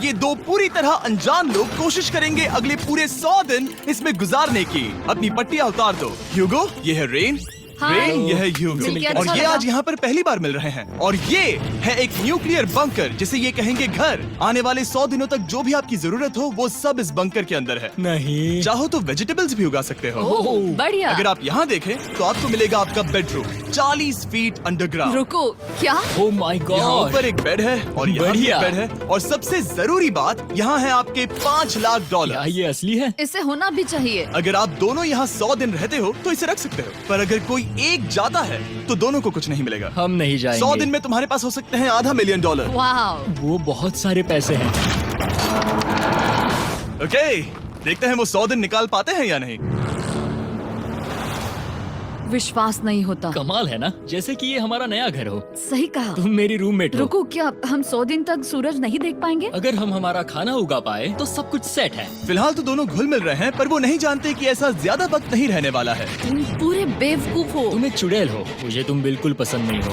ये दो पूरी तरह अनजान लोग कोशिश करेंगे अगले पूरे 100 दिन इसमें गुजारने की। अपनी पट्टियां उतार दो। ह्यूगो, ये है रेन। रेन, ये है ह्यूगो। और ये आज यहाँ पर पहली बार मिल रहे हैं। और ये है एक न्यूक्लियर बंकर, जिसे ये कहेंगे घर। आने वाले 100 दिनों तक जो भी आपकी जरूरत हो वो सब इस बंकर के अंदर है। नहीं, चाहो तो वेजिटेबल्स भी उगा सकते हो। बढ़िया। अगर आप यहाँ देखें तो आपको मिलेगा आपका बेडरूम 40 फीट अंडरग्राउंड। रुको, क्या? ओह माय यहाँ गॉड। ऊपर एक बेड है और यहाँ भी एक बढ़िया। बेड है। और सबसे जरूरी बात, यहाँ है आपके $5 लाख। क्या ये असली है? इसे होना भी चाहिए। अगर आप दोनों यहाँ 100 दिन रहते हो तो इसे रख सकते हो, पर अगर कोई एक जाता है तो दोनों को कुछ नहीं मिलेगा। हम नहीं जाएंगे। 100 दिन में तुम्हारे पास हो सकते हैं $500 मिलियन। वाह, वो बहुत सारे पैसे हैं। ओके, देखते हैं वो 100 दिन निकाल पाते हैं या नहीं। विश्वास नहीं होता। कमाल है ना, जैसे कि ये हमारा नया घर हो। सही कहा। तुम मेरी रूममेट हो। रुको, क्या हम 100 दिन तक सूरज नहीं देख पाएंगे? अगर हम हमारा खाना उगा पाए तो सब कुछ सेट है। फिलहाल तो दोनों घुल मिल रहे हैं, पर वो नहीं जानते कि ऐसा ज्यादा वक्त नहीं रहने वाला है। तुम पूरे बेवकूफ हो। तुम एक चुड़ैल हो, मुझे तुम बिल्कुल पसंद नहीं हो।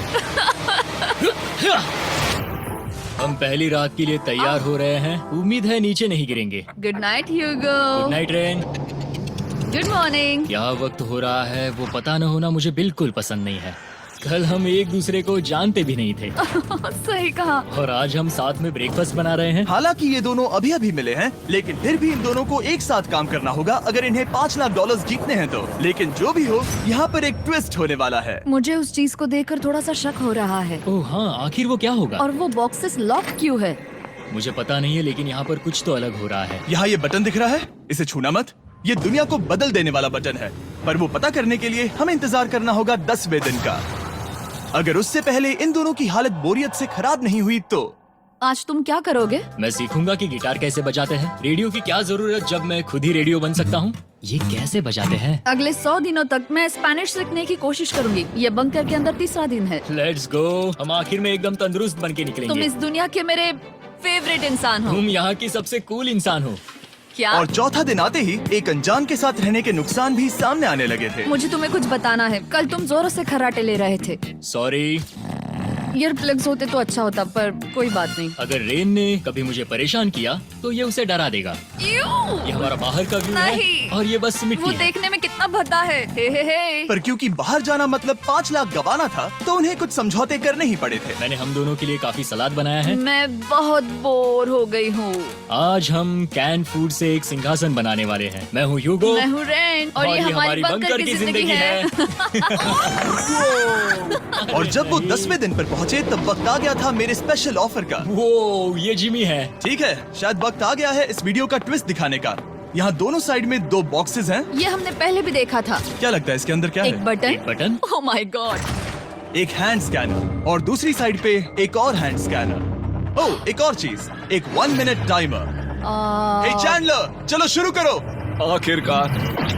हम पहली रात के लिए तैयार हो रहे हैं। उम्मीद है नीचे नहीं गिरेंगे। Good night Hugo. Good night Rain. Good morning. क्या वक्त हो रहा है वो पता न होना मुझे बिल्कुल पसंद नहीं है। कल हम एक दूसरे को जानते भी नहीं थे सही कहा। और आज हम साथ में ब्रेकफास्ट बना रहे हैं। हालांकि ये दोनों अभी अभी मिले हैं, लेकिन फिर भी इन दोनों को एक साथ काम करना होगा अगर इन्हें $5 लाख जीतने हैं तो। लेकिन जो भी हो, यहाँ पर एक ट्विस्ट होने वाला है। मुझे उस चीज को देखकर थोड़ा सा शक हो रहा है। ओह हाँ, आखिर वो क्या होगा? और वो बॉक्सेस लॉक क्यों है? मुझे पता नहीं है, लेकिन यहाँ पर कुछ तो अलग हो रहा है। यहाँ ये बटन दिख रहा है, इसे छूना मत। ये दुनिया को बदल देने वाला बटन है, पर वो पता करने के लिए हमें इंतजार करना होगा 10वें दिन का। अगर उससे पहले इन दोनों की हालत बोरियत से खराब नहीं हुई तो आज तुम क्या करोगे? मैं सीखूंगा कि गिटार कैसे बजाते हैं। रेडियो की क्या जरूरत जब मैं खुद ही रेडियो बन सकता हूँ। ये कैसे बजाते हैं? अगले 100 दिनों तक मैं स्पेनिश सीखने की कोशिश करूंगी। ये बंकर के अंदर 3रा दिन है। Let's go. हम आखिर में एकदम तंदुरुस्त बन के तुम निकलेंगे। इस दुनिया के मेरे फेवरेट इंसान हो। तुम यहाँ की सबसे कूल इंसान हो। क्या? और चौथा दिन आते ही एक अनजान के साथ रहने के नुकसान भी सामने आने लगे थे। मुझे तुम्हें कुछ बताना है। कल तुम जोरों से खर्राटे ले रहे थे। सॉरी। ईयर प्लग्स होते तो अच्छा होता, पर कोई बात नहीं। अगर रेन ने कभी मुझे परेशान किया तो ये उसे डरा देगा। ये हमारा बाहर का व्यू है नहीं। और ये बस मिट्टी वो है। देखने में कितना भद्दा है। हे। पर क्योंकि बाहर जाना मतलब 5 लाख गंवाना था, तो उन्हें कुछ समझौते करने ही पड़े थे। मैंने हम दोनों के लिए काफी सलाद बनाया है। मैं बहुत बोर हो गई हूँ। आज हम कैन फूड से एक सिंहासन बनाने वाले हैं। मैं हूँ ह्यूगो मैं हूँ रेन और ये हमारी बंकर की जिंदगी है। और जब वो 10वें दिन पर पहुँचे तब वक्त आ गया था मेरे स्पेशल ऑफर का। वो ये जिमी है। ठीक है, शायद वक्त आ गया है इस वीडियो का ट्विस्ट दिखाने का। यहाँ दोनों साइड में 2 बॉक्सेस हैं। ये हमने पहले भी देखा था। क्या लगता है इसके अंदर क्या एक है? बटन। एक बटन। Oh my God. एक हैंड स्कैनर और दूसरी साइड पे एक और हैंड स्कैनर। ओह, एक और चीज, एक 1 मिनट टाइमर। हे चैंडलर, चलो शुरू करो। आखिरकार।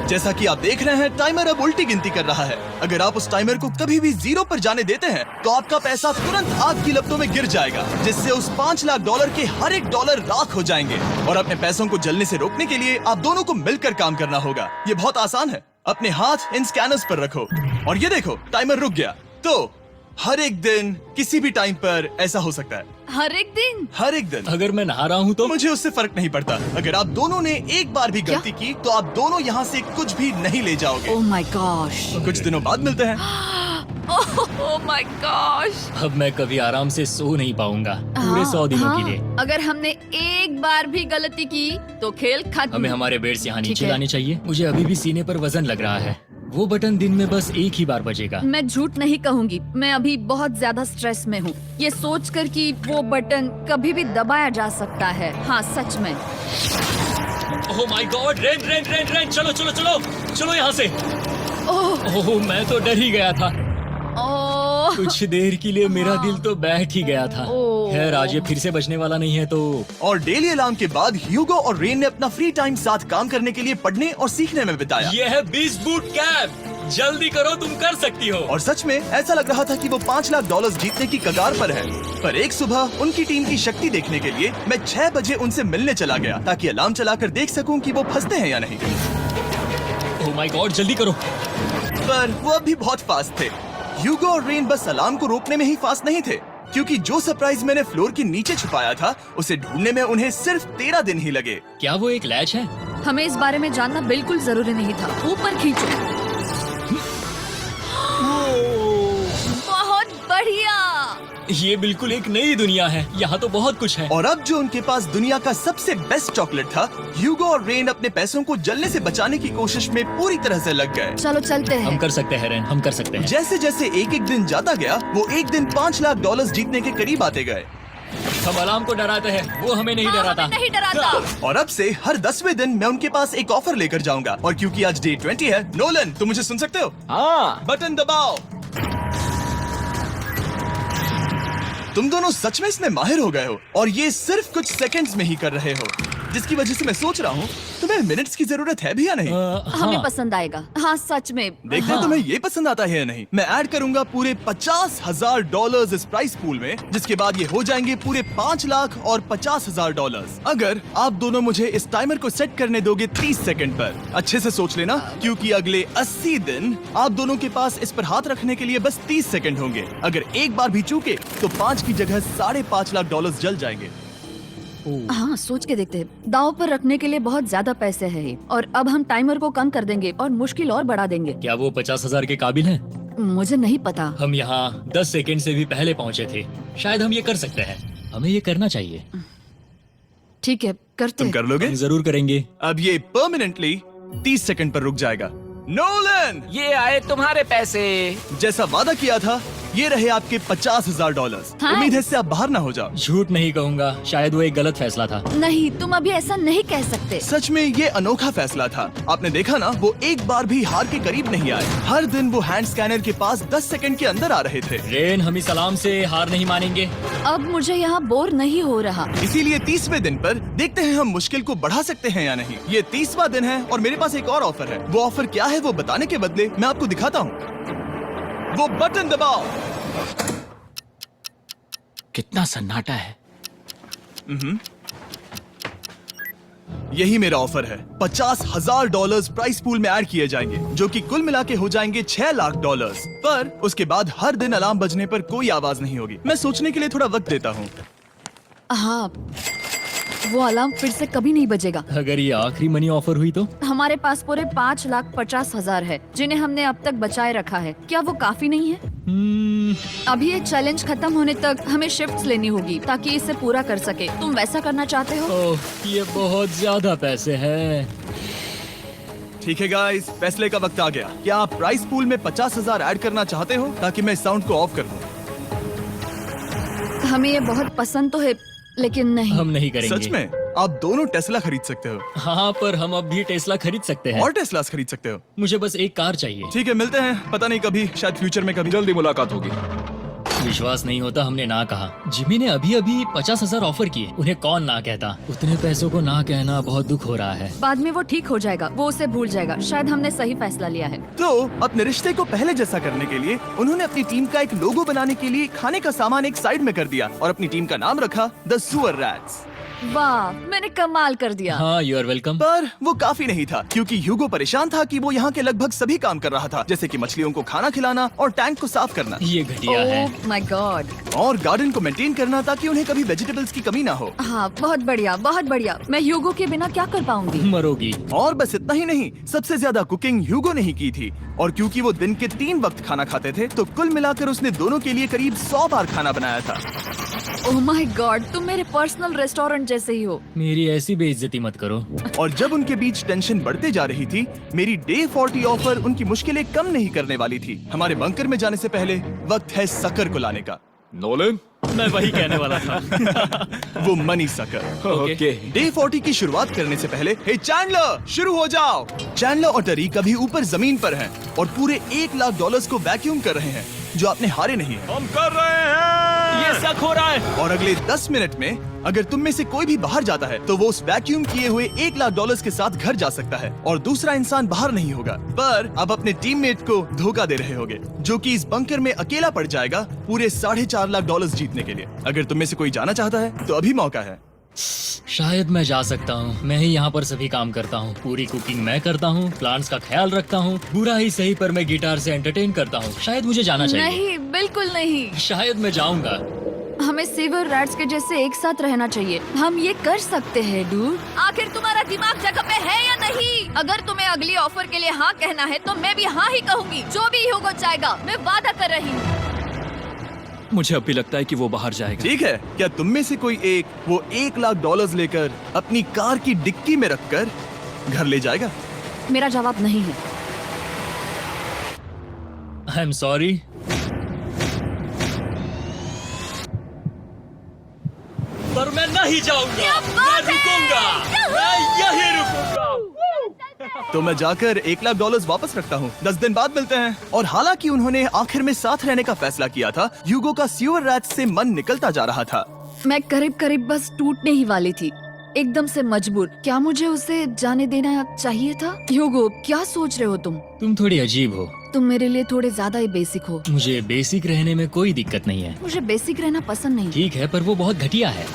जैसा कि आप देख रहे हैं, टाइमर अब उल्टी गिनती कर रहा है। अगर आप उस टाइमर को कभी भी 0 पर जाने देते हैं तो आपका पैसा तुरंत आग की लपटों में गिर जाएगा, जिससे उस $5 लाख के हर एक डॉलर राख हो जाएंगे। और अपने पैसों को जलने से रोकने के लिए आप दोनों को मिलकर काम करना होगा। ये बहुत आसान है। अपने हाथ इन स्कैनर्स पर रखो और ये देखो, टाइमर रुक गया। तो हर एक दिन किसी भी टाइम पर ऐसा हो सकता है। हर एक दिन? हर एक दिन। अगर मैं नहा रहा हूँ तो मुझे उससे फर्क नहीं पड़ता। अगर आप दोनों ने एक बार भी गलती की तो आप दोनों यहाँ से कुछ भी नहीं ले जाओगे। Oh my gosh. कुछ दिनों बाद मिलते हैं। Oh my gosh. अब मैं कभी आराम से सो नहीं पाऊंगा पूरे 100 दिनों के लिए। अगर हमने एक बार भी गलती की तो खेल खत्म। हमें हमारे बेड से यहाँ ठीक नीचे है। लाने चाहिए। मुझे अभी भी सीने पर वजन लग रहा है। वो बटन दिन में बस एक ही बार बजेगा। मैं झूठ नहीं कहूंगी, मैं अभी बहुत ज्यादा स्ट्रेस में हूँ, ये सोचकर कि वो बटन कभी भी दबाया जा सकता है। हाँ सच में। Oh my God. Rain rain rain rain, चलो चलो चलो चलो यहाँ से। ओह मैं तो डर ही गया था। ओह कुछ देर के लिए मेरा दिल तो बैठ ही गया था। ओह। खैर आज ये फिर से बचने वाला नहीं है तो। और डेली अलार्म के बाद ह्यूगो और रेन ने अपना फ्री टाइम साथ काम करने के लिए पढ़ने और सीखने में बिताया। ये है 20 बूट कैप। जल्दी करो, तुम कर सकती हो। और सच में ऐसा लग रहा था कि वो $5 लाख जीतने की कगार पर है। पर एक सुबह उनकी टीम की शक्ति देखने के लिए मैं 6 बजे उनसे मिलने चला गया, ताकि अलार्म चलाकर देख सकूं कि वो फंसते हैं या नहीं। ओह माय गॉड, जल्दी करो। पर वो अब भी बहुत फास्ट थे। ह्यूगो और रेन बस अलार्म को रोकने में ही फास्ट नहीं थे, क्योंकि जो सरप्राइज मैंने फ्लोर के नीचे छुपाया था उसे ढूंढने में उन्हें सिर्फ 13 दिन ही लगे। क्या वो एक लैच है? हमें इस बारे में जानना बिल्कुल जरूरी नहीं था। ऊपर खींचो। बहुत बढ़िया। ये बिल्कुल एक नई दुनिया है। यहाँ तो बहुत कुछ है। और अब जो उनके पास दुनिया का सबसे बेस्ट चॉकलेट था, ह्यूगो और रेन अपने पैसों को जलने से बचाने की कोशिश में पूरी तरह से लग गए। चलो चलते हम हैं। कर सकते हैं रेन, हम कर सकते हैं। जैसे जैसे एक एक दिन जाता गया वो एक दिन $5 लाख जीतने के करीब आते गए। हम अलार्म को डराते हैं, वो हमें नहीं हाँ, डराता। हमें नहीं डराता। और अब से हर 10वें दिन मैं उनके पास एक ऑफर लेकर जाऊंगा। और क्योंकि आज डे 20 है, नोलन तुम मुझे सुन सकते हो? हाँ। बटन दबाओ। तुम दोनों सच में इसमें माहिर हो गए हो और ये सिर्फ कुछ सेकंड्स में ही कर रहे हो, जिसकी वजह से मैं सोच रहा हूँ तुम्हें मिनट्स की जरूरत है भी या नहीं। हमें पसंद आएगा। हाँ सच में। देखते हैं तुम्हें ये पसंद आता है या नहीं। मैं ऐड करूंगा पूरे $50,000 इस प्राइस पूल में, जिसके बाद ये हो जाएंगे पूरे $5 लाख और $50,000 अगर आप दोनों मुझे इस टाइमर को सेट करने दोगे 30 सेकंड पर। अच्छे से सोच लेना, क्योंकि अगले 80 दिन आप दोनों के पास इस पर हाथ रखने के लिए बस 30 सेकंड होंगे। अगर एक बार भी चूके तो 5 की जगह $5.5 लाख जल जाएंगे। हाँ सोच के देखते हैं। दांव पर रखने के लिए बहुत ज्यादा पैसे हैं और अब हम टाइमर को कम कर देंगे और मुश्किल और बढ़ा देंगे। क्या वो 50,000 के काबिल हैं? मुझे नहीं पता। हम यहाँ 10 सेकंड से भी पहले पहुँचे थे। शायद हम ये कर सकते हैं। हमें ये करना चाहिए। ठीक है करते तुम हैं। कर लोगे? हम जरूर करेंगे। अब ये परमानेंटली 30 सेकंड पर रुक जाएगा। नोलन, ये आए तुम्हारे पैसे। जैसा वादा किया था, ये रहे आपके $50,000। हाँ। उम्मीद है इससे आप बाहर ना हो जाओ। झूठ नहीं कहूँगा, शायद वो एक गलत फैसला था। नहीं तुम अभी ऐसा नहीं कह सकते। सच में ये अनोखा फैसला था। आपने देखा ना, वो एक बार भी हार के करीब नहीं आए। हर दिन वो हैंड स्कैनर के पास 10 सेकंड के अंदर आ रहे थे। रेन, हम इस अलार्म से हार नहीं मानेंगे। अब मुझे यहाँ बोर नहीं हो रहा। इसीलिए 30वें दिन पर देखते हैं हम मुश्किल को बढ़ा सकते हैं या नहीं। ये 30वां दिन है और मेरे पास एक और ऑफर है। वो ऑफर क्या है वो बताने के बदले मैं आपको दिखाता हूँ। वो बटन दबाओ। कितना सन्नाटा है। यही मेरा ऑफर है। $50,000 प्राइस पूल में ऐड किए जाएंगे, जो कि कुल मिला के हो जाएंगे $6 लाख। पर उसके बाद हर दिन अलार्म बजने पर कोई आवाज नहीं होगी। मैं सोचने के लिए थोड़ा वक्त देता हूँ। हाँ वो अलार्म फिर से कभी नहीं बजेगा। अगर ये आखिरी मनी ऑफर हुई तो? हमारे पास पूरे $5,50,000 है, जिन्हें हमने अब तक बचाए रखा है। क्या वो काफी नहीं है? अभी ये चैलेंज खत्म होने तक हमें शिफ्ट्स लेनी होगी ताकि इसे पूरा कर सके। तुम वैसा करना चाहते हो? ओह, ये बहुत ज्यादा पैसे हैं। ठीक है गाइस, फैसले का वक्त आ गया। क्या आप प्राइस पूल में 50,000 ऐड करना चाहते हो ताकि मैं साउंड को ऑफ कर दूं? हमें ये बहुत पसंद तो है, लेकिन नहीं। हम नहीं करेंगे। सच में? आप दोनों टेस्ला खरीद सकते हो हाँ, पर हम अब भी टेस्ला खरीद सकते हैं। और टेस्लास खरीद सकते हो। मुझे बस एक कार चाहिए। ठीक है, मिलते हैं। पता नहीं कभी, शायद फ्यूचर में कभी। जल्दी मुलाकात होगी। विश्वास नहीं होता हमने ना कहा। जिमी ने अभी अभी 50,000 ऑफर किए। उन्हें कौन ना कहता। उतने पैसों को ना कहना बहुत दुख हो रहा है। बाद में वो ठीक हो जाएगा, वो उसे भूल जाएगा। शायद हमने सही फैसला लिया है। तो अपने रिश्ते को पहले जैसा करने के लिए उन्होंने अपनी टीम का एक लोगो बनाने के लिए खाने का सामान एक साइड में कर दिया और अपनी टीम का नाम रखा द सुअर रैट्स। वाह, मैंने कमाल कर दिया। हाँ, यू आर वेलकम। पर वो काफी नहीं था, क्योंकि ह्यूगो परेशान था कि वो यहाँ के लगभग सभी काम कर रहा था, जैसे कि मछलियों को खाना खिलाना और टैंक को साफ करना ये घटिया है। Oh my God. और गार्डन को मेंटेन करना ताकि उन्हें कभी वेजिटेबल्स की कमी ना हो। हाँ बहुत बढ़िया, बहुत बढ़िया। मैं ह्यूगो के बिना क्या कर पाऊंगी? मरोगी। और बस इतना ही नहीं, सबसे ज्यादा कुकिंग ह्यूगो ने ही की थी। और क्योंकि वो दिन के 3 वक्त खाना खाते थे, तो कुल मिलाकर उसने दोनों के लिए करीब 100 बार खाना बनाया था। ओह माय गॉड, तुम मेरे पर्सनल रेस्टोरेंट जैसे ही हो। मेरी ऐसी बेइज्जती मत करो। और जब उनके बीच टेंशन बढ़ते जा रही थी, मेरी डे 40 ऑफर उनकी मुश्किलें कम नहीं करने वाली थी। हमारे बंकर में जाने से पहले वक्त है सकर को लाने का। नोलन। मैं वही कहने वाला था। वो मनी सकर। ओके। डे 40 की शुरुआत करने से पहले, हे चैंडलर, शुरू हो जाओ। चैंडलर और टरीक अभी ऊपर जमीन पर हैं और पूरे $1 लाख को वैक्यूम कर रहे हैं, जो आपने हारे नहीं है। हम कर रहे हैं। ये शक हो रहा है। और अगले 10 मिनट में अगर तुम में से कोई भी बाहर जाता है, तो वो उस वैक्यूम किए हुए $1 लाख के साथ घर जा सकता है और दूसरा इंसान बाहर नहीं होगा। पर अब अपने टीममेट को धोखा दे रहे होगे, जो कि इस बंकर में अकेला पड़ जाएगा पूरे $4.5 लाख जीतने के लिए। अगर तुम में से कोई जाना चाहता है, तो अभी मौका है। शायद मैं जा सकता हूँ। मैं ही यहाँ पर सभी काम करता हूँ। पूरी कुकिंग मैं करता हूँ, प्लांट्स का ख्याल रखता हूँ। बुरा ही सही पर मैं गिटार से एंटरटेन करता हूँ। शायद मुझे जाना चाहिए। नहीं, बिल्कुल नहीं। शायद मैं जाऊंगा। हमें सीवर रैट्स के जैसे एक साथ रहना चाहिए। हम ये कर सकते हैं डूड। आखिर तुम्हारा दिमाग जगह पे है या नहीं? अगर तुम्हें अगली ऑफर के लिए हाँ कहना है तो मैं भी हाँ ही कहूँगी। जो भी होगा जाएगा, मैं वादा कर रही हूँ। मुझे अब भी लगता है कि वो बाहर जाएगा। ठीक है, क्या तुम में से कोई एक वो $1,00,000 लेकर अपनी कार की डिक्की में रखकर घर ले जाएगा? मेरा जवाब नहीं है। I am sorry. पर मैं नहीं जाऊंगा। मैं रुकूंगा। मैं यही रुकूंगा। तो मैं जाकर $1,00,000 वापस रखता हूँ। 10 दिन बाद मिलते हैं। और हालांकि उन्होंने आखिर में साथ रहने का फैसला किया था, ह्यूगो का सीवर रैट्स से मन निकलता जा रहा था। मैं करीब करीब बस टूटने ही वाली थी, एकदम से मजबूर। क्या मुझे उसे जाने देना चाहिए था? ह्यूगो, क्या सोच रहे हो तुम? तुम थोड़ी अजीब हो। तुम मेरे लिए थोड़े ज्यादा ही बेसिक हो। मुझे बेसिक रहने में कोई दिक्कत नहीं है। मुझे बेसिक रहना पसंद नहीं। ठीक है, पर वो बहुत घटिया है।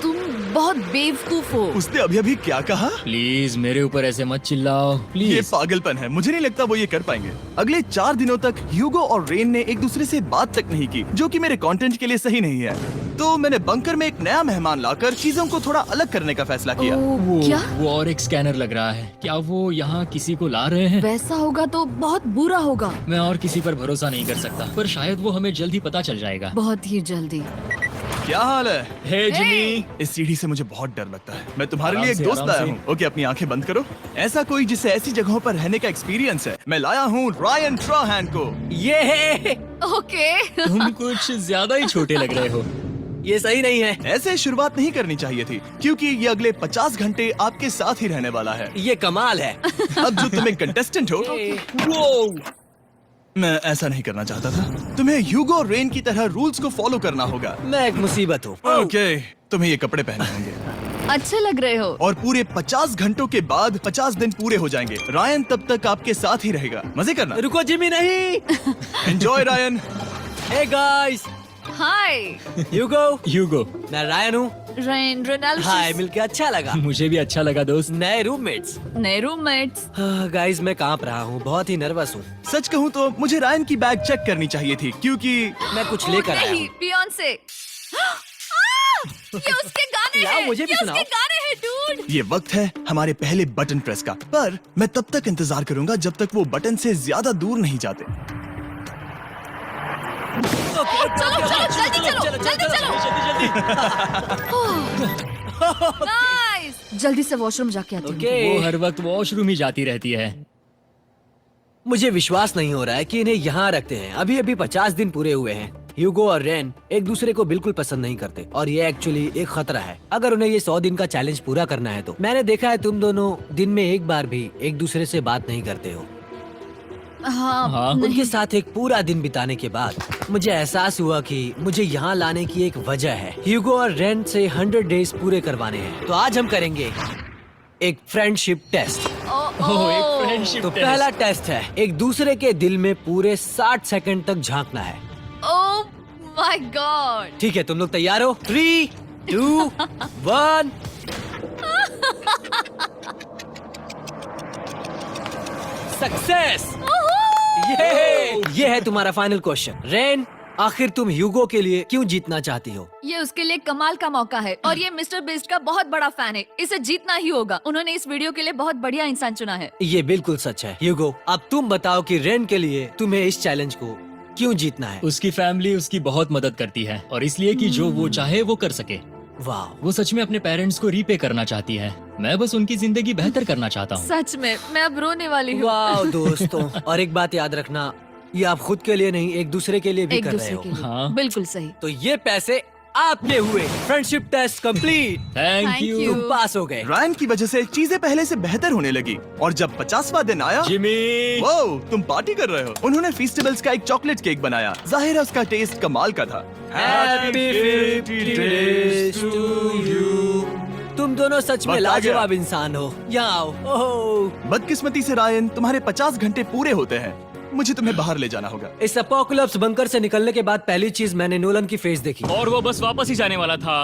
तुम बहुत बेवकूफ हो। उसने अभी क्या कहा? प्लीज मेरे ऊपर ऐसे मत चिल्लाओ, ये प्लीज। पागलपन है। मुझे नहीं लगता वो ये कर पाएंगे। अगले 4 दिनों तक ह्यूगो और रेन ने एक दूसरे से बात तक नहीं की, जो कि मेरे कंटेंट के लिए सही नहीं है। तो मैंने बंकर में एक नया मेहमान लाकर चीजों को थोड़ा अलग करने का फैसला किया। क्या? वो और एक स्कैनर लग रहा है। क्या वो यहाँ किसी को ला रहे हैं? वैसा होगा तो बहुत बुरा होगा। मैं और किसी पर भरोसा नहीं कर सकता, पर शायद वो हमें जल्द ही पता चल जाएगा। बहुत ही जल्दी। क्या हाल है? हे जिमी। इस सीढ़ी से मुझे बहुत डर लगता है। मैं तुम्हारे आराम लिए एक से, दोस्त आराम लाया से। हूँ। ओके, अपनी आंखें बंद करो। ऐसा कोई जिसे ऐसी जगहों पर रहने का एक्सपीरियंस है। मैं लाया हूँ रायन ट्राहैन को। ये ओके। तुम कुछ ज्यादा ही छोटे लग रहे हो। ये सही नहीं है। ऐसे शुरुआत नहीं करनी चाहिए थी, क्योंकि ये अगले 50 घंटे आपके साथ ही रहने वाला है। ये कमाल है। अब जो तुम एक कंटेस्टेंट हो, वो मैं ऐसा नहीं करना चाहता था। तुम्हें ह्यूगो और रेन की तरह रूल्स को फॉलो करना होगा। मैं एक मुसीबत हूँ। ओके, तुम्हें ये कपड़े पहने होंगे। अच्छे लग रहे हो। और पूरे 50 घंटों के बाद 50 दिन पूरे हो जाएंगे। रायन तब तक आपके साथ ही रहेगा। मजे करना। रुको जिमी, नहीं। Enjoy Ryan. हे गाइस, हाय ह्यूगो। मैं रायन हूँ। Rain Reynold. हाय, मिलके अच्छा लगा। मुझे भी अच्छा लगा दोस्त। नए रूममेट्स। नए रूममेट्स। गाइस, मैं कांप रहा हूँ, बहुत ही नर्वस हूँ। सच कहूँ तो मुझे रायन की बैग चेक करनी चाहिए थी, क्योंकि मैं कुछ लेकर आया नहीं, हूँ। बियॉन्से। ये उसके गाने लाओ, हैं। मुझे भी ये सुनाओ। उसके गाने हैं डूड। ये वक्त है हमारे पहले बटन प्रेस का। पर मैं तब तक इंतजार करूंगा जब तक वो बटन से ज्यादा दूर नहीं जाते। चलो जल्दी नाइस। जल्दी से वॉशरूम जाके आती हूँ। ओके। वो हर वक्त वॉशरूम ही जाती रहती है। मुझे विश्वास नहीं हो रहा है कि इन्हें यहाँ रखते हैं। अभी अभी 50 दिन पूरे हुए हैं। ह्यूगो और रेन एक दूसरे को बिल्कुल पसंद नहीं करते और ये एक्चुअली एक खतरा है। अगर उन्हें ये 100 दिन का चैलेंज पूरा करना है तो। मैंने देखा है तुम दोनों दिन में एक बार भी एक दूसरे से बात नहीं करते हो। हाँ, उनके साथ एक पूरा दिन बिताने के बाद मुझे एहसास हुआ कि मुझे यहाँ लाने की एक वजह है। ह्यूगो और रेन से 100 डेज पूरे करवाने हैं। तो आज हम करेंगे एक फ्रेंडशिप टेस्ट। ओह, एक फ्रेंडशिप तो टेस्ट। पहला टेस्ट है, एक दूसरे के दिल में पूरे 60 सेकंड तक झांकना है। Oh my God. ठीक है, तुम लोग तैयार हो? 3, 2, 1। सक्सेस। ये है तुम्हारा फाइनल क्वेश्चन। रेन, आखिर तुम ह्यूगो के लिए क्यों जीतना चाहती हो? ये उसके लिए कमाल का मौका है और ये मिस्टर बीस्ट का बहुत बड़ा फैन है। इसे जीतना ही होगा। उन्होंने इस वीडियो के लिए बहुत बढ़िया इंसान चुना है। ये बिल्कुल सच है। ह्यूगो, अब तुम बताओ कि रेन के लिए तुम्हें इस चैलेंज को क्यों जीतना है? उसकी फैमिली उसकी बहुत मदद करती है और इसलिए कि जो वो चाहे वो कर सके। वाह, वो सच में अपने पेरेंट्स को रीपे करना चाहती है। मैं बस उनकी जिंदगी बेहतर करना चाहता हूँ। सच में मैं अब रोने वाली हूँ। वाह दोस्तों। और एक बात याद रखना, ये आप खुद के लिए नहीं, एक दूसरे के लिए भी एक कर रहे दूसरे हो। के लिए। हाँ। बिल्कुल सही। तो ये पैसे आपके हुए। Friendship test complete. Thank Thank you you। तुम पास हो गए। रायन की वजह से चीजें पहले से बेहतर होने लगी। और जब 50वां दिन आया, जिमी। वो तुम पार्टी कर रहे हो। उन्होंने फेस्टिवल्स का एक चॉकलेट केक बनाया। जाहिर है उसका टेस्ट कमाल का था। Happy 50 days to you। तुम दोनों सच में वक्त आ गया। लाजवाब इंसान हो। यहाँ आओ। ओह, बदकिस्मती से रायन, तुम्हारे 50 घंटे पूरे होते हैं मुझे तुम्हें बाहर ले जाना होगा। इस अपोकलिप्स बंकर से निकलने के बाद पहली चीज मैंने नोलन की फेस देखी। और वो बस वापस ही जाने वाला था।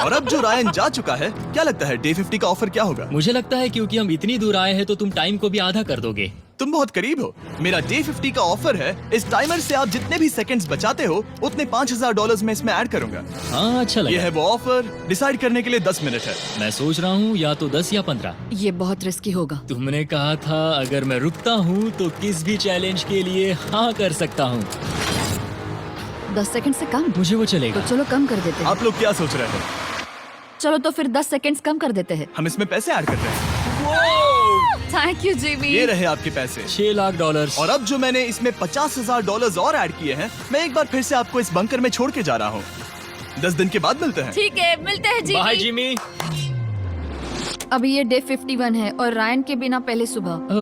और अब जो रायन जा चुका है, क्या लगता है डे 50 का ऑफर क्या होगा? मुझे लगता है क्योंकि हम इतनी दूर आए हैं तो तुम टाइम को भी आधा कर दोगे। तुम बहुत करीब हो। मेरा डे 50 का ऑफर है, इस टाइमर से आप जितने भी सेकंड्स बचाते हो उतने $5000 में इसमें ऐड करूंगा। हाँ अच्छा ये लगा। है वो ऑफर। डिसाइड करने के लिए 10 मिनट है। मैं सोच रहा हूँ या तो 10 या 15। ये बहुत रिस्की होगा। तुमने कहा था अगर मैं रुकता हूँ तो किस भी चैलेंज के लिए हाँ कर सकता हूँ। 10 सेकंड से कम? मुझे वो तो चलेगा। चलो कम कर देते हैं। आप लोग क्या सोच रहे हैं? चलो तो फिर 10 सेकंड्स कम कर देते हैं। हम इसमें पैसे ऐड कर रहे हैं। Thank you Jimmy. ये रहे आपके पैसे। $6 लाख। और अब जो मैंने इसमें $50,000 और ऐड किए हैं, मैं एक बार फिर से आपको इस बंकर में छोड़ के जा रहा हूँ। 10 दिन के बाद मिलते हैं। ठीक है, मिलते हैं बाय जिमी। जिमी। अभी ये डे 51 है और रायन के बिना पहले सुबह।